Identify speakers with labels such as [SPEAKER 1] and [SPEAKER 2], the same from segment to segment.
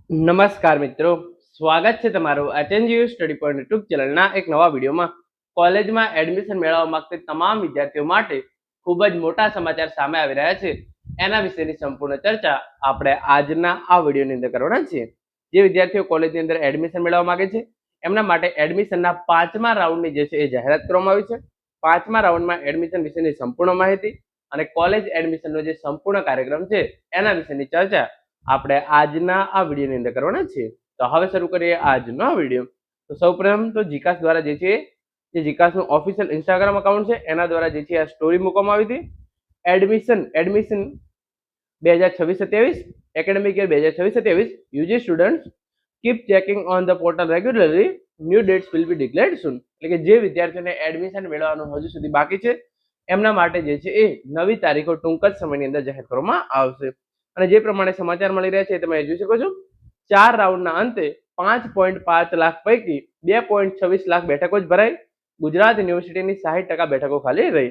[SPEAKER 1] નમસ્કાર મિત્રો, સ્વાગત છે તમારું એચએનજીયુ સ્ટડી પોઈન્ટ યુટ્યુબ ચેનલના એક નવા વિડીયોમાં. કોલેજમાં એડમિશન મેળવવા માંગતા તમામ વિદ્યાર્થીઓ માટે ખૂબ જ મોટા સમાચાર સામે આવી રહ્યા છે. એના વિશેની સંપૂર્ણ ચર્ચા આપણે આજના આ વિડીયોની અંદર કરવાના છીએ. જે વિદ્યાર્થીઓ કોલેજની અંદર એડમિશન મેળવવા માંગે છે એમના માટે એડમિશનના 5મા રાઉન્ડની જે છે એ જાહેરાત કરવામાં આવી છે. 5મા રાઉન્ડમાં એડમિશન વિશેની સંપૂર્ણ માહિતી અને કોલેજ એડમિશનનો જે સંપૂર્ણ કાર્યક્રમ છે એના વિશેની ચર્ચા આપણે આજના આ વિડીયોની અંદર કરવાના છીએ. તો હવે શરૂ કરીએ આજનો આ વિડીયો. તો સૌપ્રથમ તો જીકાસ દ્વારા જે છે જે જીકાસનું ઓફિશિયલ ઇન્સ્ટાગ્રામ અકાઉન્ટ છે એના દ્વારા જે છે આ સ્ટોરી મૂકવામાં આવી હતી. Admission 2026-27 academic year 2026-27 UG students keep checking on the portal regularly, new dates will be declared soon. એટલે કે જે વિદ્યાર્થીઓને એડમિશન મેળવવાનું હજુ સુધી બાકી છે એમના માટે જે છે એ નવી તારીખો ટૂંક જ સમયની અંદર જાહેર કરવામાં આવશે. અને જે પ્રમાણે સમાચાર મળી રહ્યા છે તમે જોઈ શકો છો. 4 રાઉન્ડના અંતે 5.5 લાખ પૈકી 2.26 લાખ બેઠકો જ ભરાઈ. ગુજરાત યુનિવર્સિટીની 60% બેઠકો ખાલી રહી.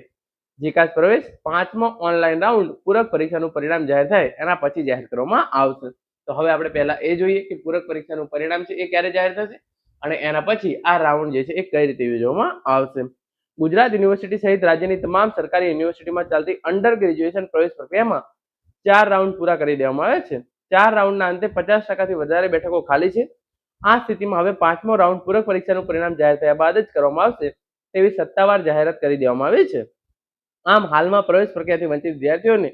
[SPEAKER 1] જીકાસ પ્રવેશ 5મો ઓનલાઈન રાઉન્ડ પૂરક પરીક્ષાનું પરિણામ જાહેર થાય એના પછી જાહેર કરવામાં આવશે. તો હવે આપણે પહેલા એ જોઈએ કે પૂરક પરીક્ષાનું પરિણામ છે એ ક્યારે જાહેર થશે અને એના પછી આ રાઉન્ડ જે છે એ કઈ રીતે યોજવામાં આવશે. ગુજરાત યુનિવર્સિટી સહિત રાજ્યની તમામ સરકારી યુનિવર્સિટીમાં ચાલતી અંડર ગ્રેજ્યુએશન પ્રવેશ પ્રક્રિયામાં 4 રાઉન્ડ પૂરા કરી દેવામાં આવે છે. 4 રાઉન્ડના અંતે 50%થી વધારે બેઠકો ખાલી છે. આ સ્થિતિમાં હવે 5મો રાઉન્ડ પૂરક પરીક્ષાનું પરિણામ જાહેર થયા બાદ જ કરવામાં આવશે તેવી સત્તાવાર જાહેરાત કરી દેવામાં આવી છે. આમ હાલમાં પ્રવેશ પ્રક્રિયાથી વંચિત વિદ્યાર્થીઓને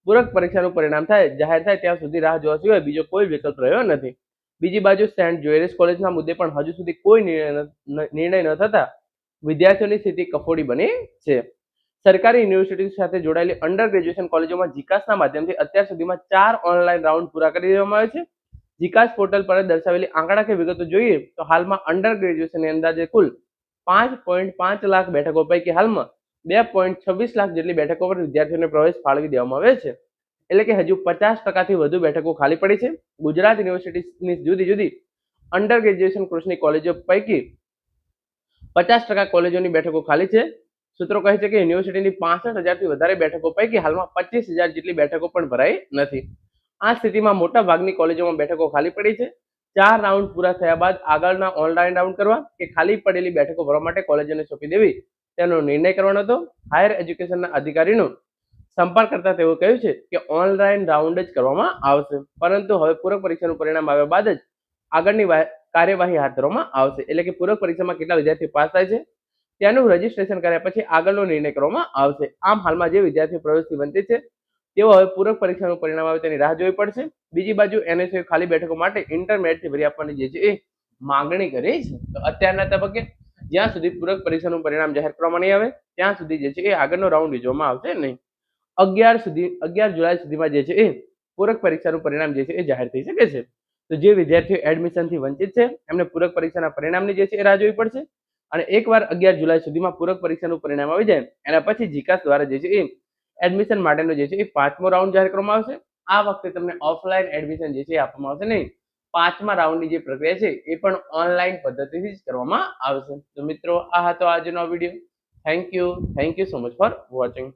[SPEAKER 1] પૂરક પરીક્ષાનું પરિણામ જાહેર થાય ત્યાં સુધી રાહ જોવા સિવાય બીજો કોઈ વિકલ્પ રહ્યો નથી. બીજી બાજુ સેન્ટ જોયરિસ કોલેજના મુદ્દે પણ હજુ સુધી કોઈ નિર્ણય ન થતા વિદ્યાર્થીઓની સ્થિતિ કફોડી બની છે. સરકારી યુનિવર્સિટી સાથે જોડાયેલી અંડર ગ્રેજ્યુએશન કોલેજોમાં જીકાસના માધ્યમથી અત્યાર સુધીમાં 4 ઓનલાઈન રાઉન્ડ પૂરા કરી દેવામાં આવે છે. જીકાસ પોર્ટલ પર દર્શાવેલી આંકડાકીય વિગતો જોઈએ તો હાલમાં અંડર ગ્રેજ્યુએશનની અંદાજે કુલ 5.5 લાખ બેઠકો પૈકી હાલમાં 2.26 લાખ જેટલી બેઠકો પર વિદ્યાર્થીઓને પ્રવેશ ફાળવી દેવામાં આવે છે. એટલે કે હજુ 50%થી વધુ બેઠકો ખાલી પડી છે. ગુજરાત યુનિવર્સિટીની જુદી જુદી અંડર ગ્રેજ્યુએશન કોર્સની કોલેજો પૈકી 50% કોલેજોની બેઠકો ખાલી છે. સૂત્રો કહે છે કે યુનિવર્સિટીની 65,000થી વધારે બેઠકો પૈકી હાલમાં 25,000 જેટલી બેઠકો પણ ભરાઈ નથી. આ સ્થિતિમાં મોટા ભાગની કોલેજોમાં બેઠકો ખાલી પડી છે. 4 રાઉન્ડ પૂરા થયા બાદ આગળના ઓનલાઈન રાઉન્ડ કરવા કે ખાલી પડેલી બેઠકો ભરવા માટે કોલેજોને સોંપી દેવી તેનો નિર્ણય કરવાનો હતો. હાયર એજ્યુકેશનના અધિકારીનો સંપર્ક કરતા તેઓ કહ્યું છે કે ઓનલાઈન રાઉન્ડ જ કરવામાં આવશે, પરંતુ હવે પૂરક પરીક્ષાનું પરિણામ આવ્યા બાદ જ આગળની કાર્યવાહી હાથ ધરવામાં આવશે. એટલે કે પૂરક પરીક્ષામાં કેટલા વિદ્યાર્થીઓ પાસ થાય છે તેનું રજીસ્ટ્રેશન કર્યા પછી આગળનો નિર્ણય કરવામાં આવશે. આમ હાલમાં જે વિદ્યાર્થીઓ પ્રવેશથી વંચિત છે તેઓ હવે પૂરક પરીક્ષાનું પરિણામ આવે તેની રાહ જોવી પડશે. બીજી બાજુ એનએસયુએ ખાલી બેઠકો માટે ઇન્ટરમેરિટથી ભરી આપવાની જે છે એ માંગણી કરી છે. તો અત્યારના તબક્કે જ્યાં સુધી પૂરક પરીક્ષાનું પરિણામ જાહેર કરવામાં નહીં આવે ત્યાં સુધી જે છે એ આગળનો રાઉન્ડ યોજવામાં આવશે નહીં. 11 જુલાઈ સુધીમાં જે છે એ પૂરક પરીક્ષાનું પરિણામ જે છે એ જાહેર થઈ શકે છે. તો જે વિદ્યાર્થીઓ એડમિશનથી વંચિત છે એમને પૂરક પરીક્ષાના પરિણામની જે છે એ રાહ જોવી પડશે. અને એકવાર 11 જુલાઈ સુધીમાં પૂરક પરીક્ષાનું પરિણામ આવી જાય એના પછી જીકાસ દ્વારા જે છે એ એડમિશન માટેનો જે છે એ 5મો રાઉન્ડ જાહેર કરવામાં આવશે. આ વખતે તમને ઓફલાઈન એડમિશન જે છે એ આપવામાં આવશે નહીં. 5મા રાઉન્ડની જે પ્રક્રિયા છે એ પણ ઓનલાઈન પદ્ધતિથી જ કરવામાં આવશે. તો મિત્રો આ હતો આજનો video. Thank you so much for watching.